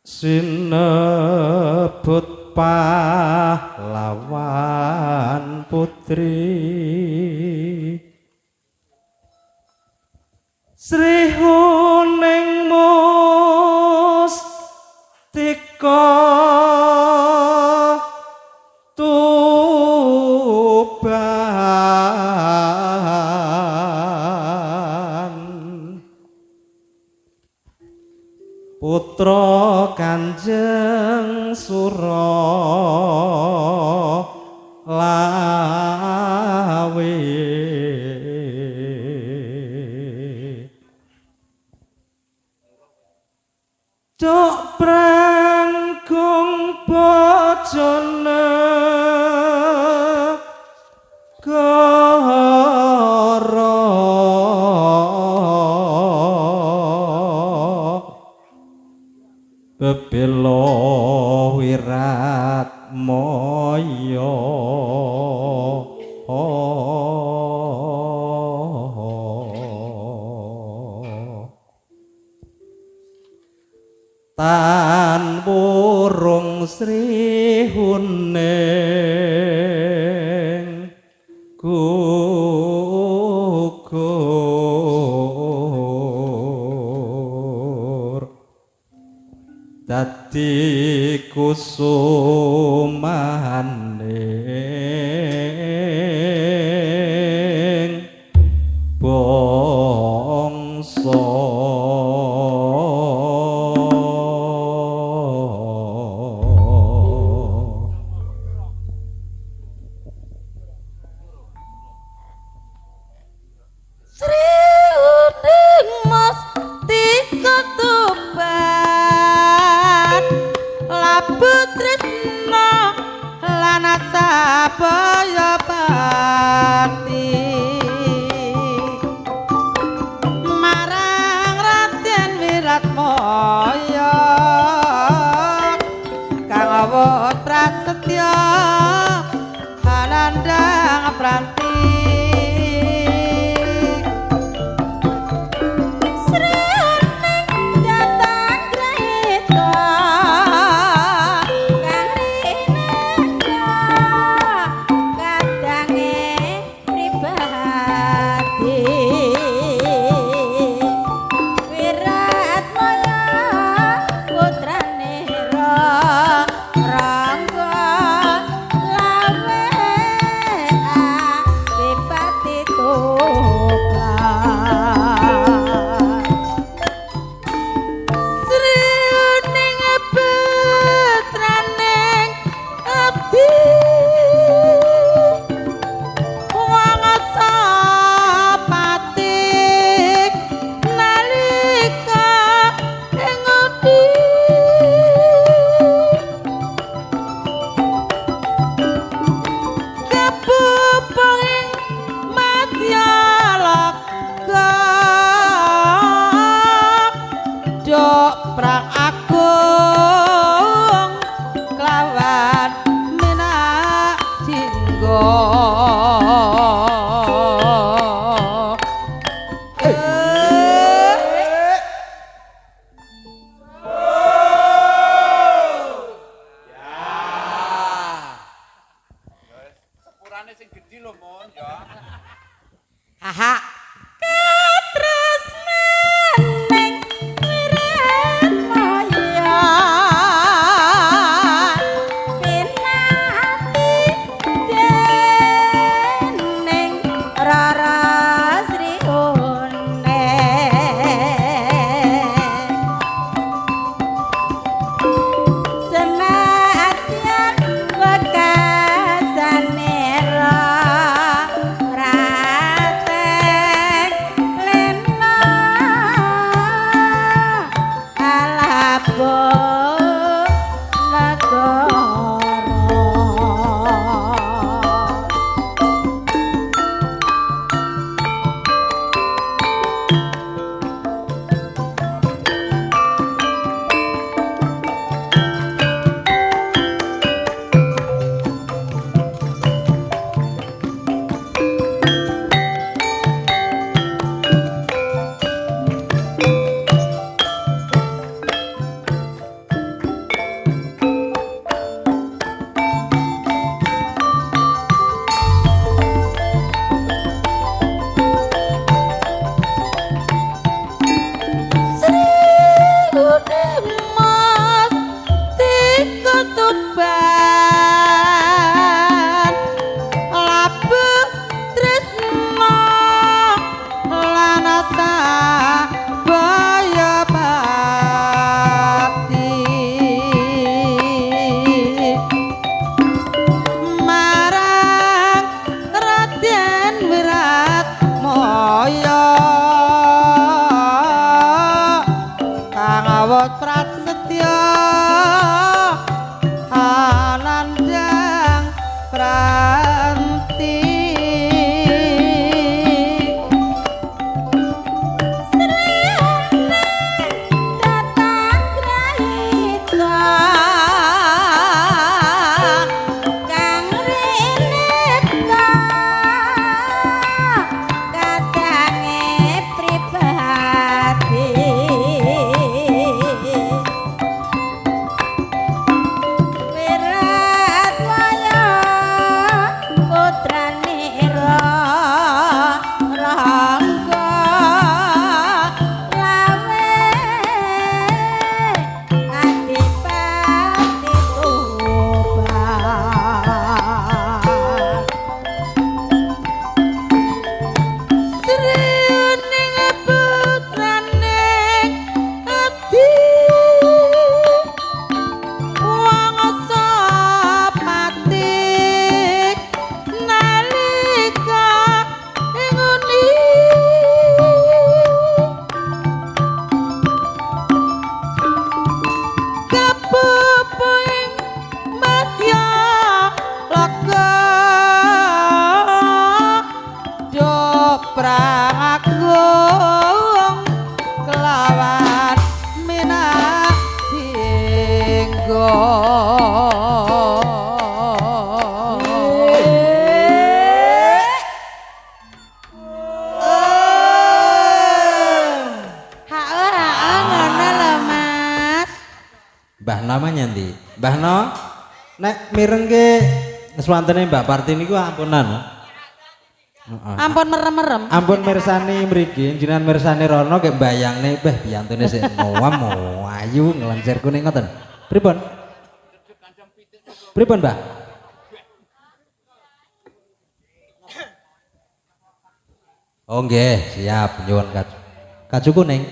sinebut pahlawan putri Sri Huning Mustika Tuban putra Kanjeng Suralawe Cok prangkung bojone Goro Bebelo wirat moyo Tan burung Sri Huning gugur dadi kusumaning bangsa Sabaya Pati marang Raden Wiratmaya kang awut prasetya hanandang pranti Katresnan ning wirat awot prasetya anandang pranti Pragung kelawan minat dinggo ngono lho Mas. Mbah namanya ndi? Mbah No nek mirengke sewantene Mbak Partini ku ampunan. Ampun merem-merem. Ampun mirsani mriki, jenengan mirsani rono kek mbayangne beh piyantune sik noam ayu nglencer kuning ngoten. Pripun? Pripun, Mbah? Oh nggih, siap nyuwun kaju kuning.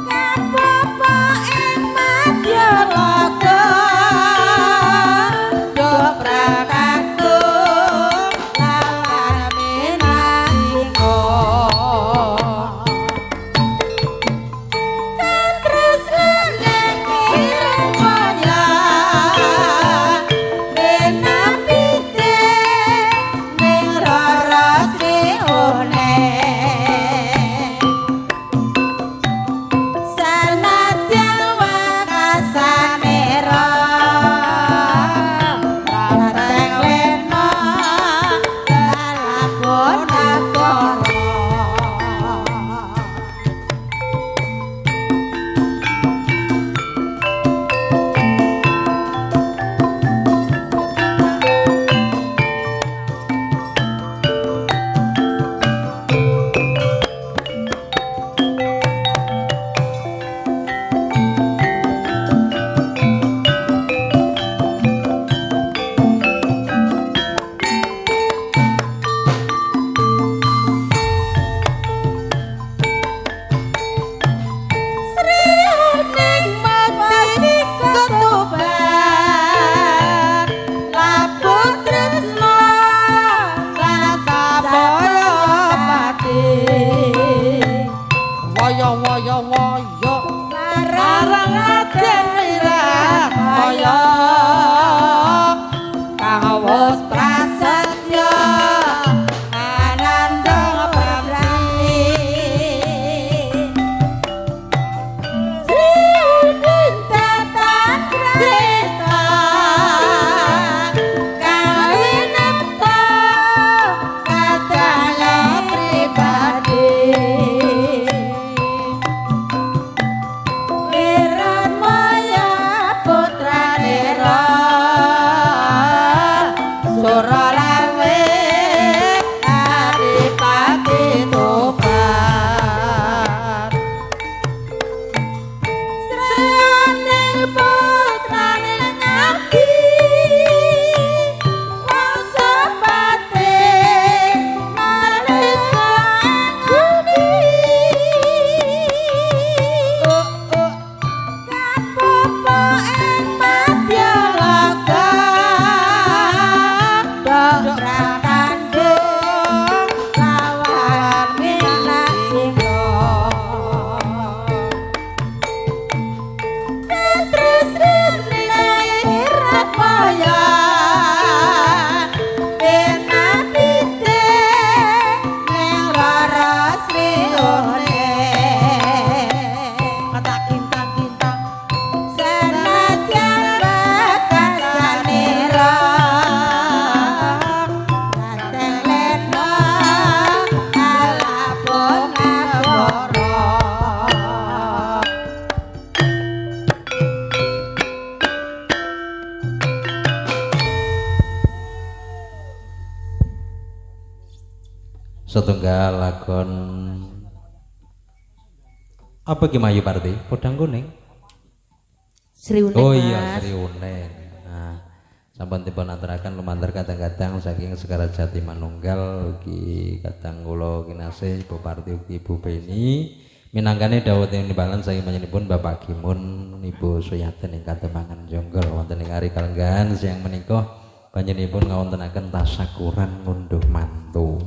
Kapan kaya marang Raden Wirakaya kang wis prasetya ananda pramrani Sri Udin tatan kreta kawinepta kadaya pribadi Wiranmaya putrane Ra Suralawe Adipati Tobat Sriyane putrane Ngabdi Wasapati Nalika Angguni Kapopo ing Madyalaga Dobrak kandung lawan minak jinggo Terus rinai Ratmaya Pinapite ning Rara Srione kata kintang-kintang senadyan bakasane Ra Rateng lena alapun ngabara Setunggal lakon apa ki Mayu Parti? Podang kuning. Sri Uning Oh iya, Mas. Sri Unen. Nah, sampun dipun aturaken lumantar kadang-kadang saking Segara Jati Manunggal ugi kadang kula kinasih Ibu Parti ugi Ibu Beni minangkane dawuh timbalan saking panjenenganipun Bapak Gimun Ibu Suyaten ingkang temangan jonggol wonten ing ari kalenggahan siang menika panjenenganipun ngawontenaken tasyakuran ngunduh mantu.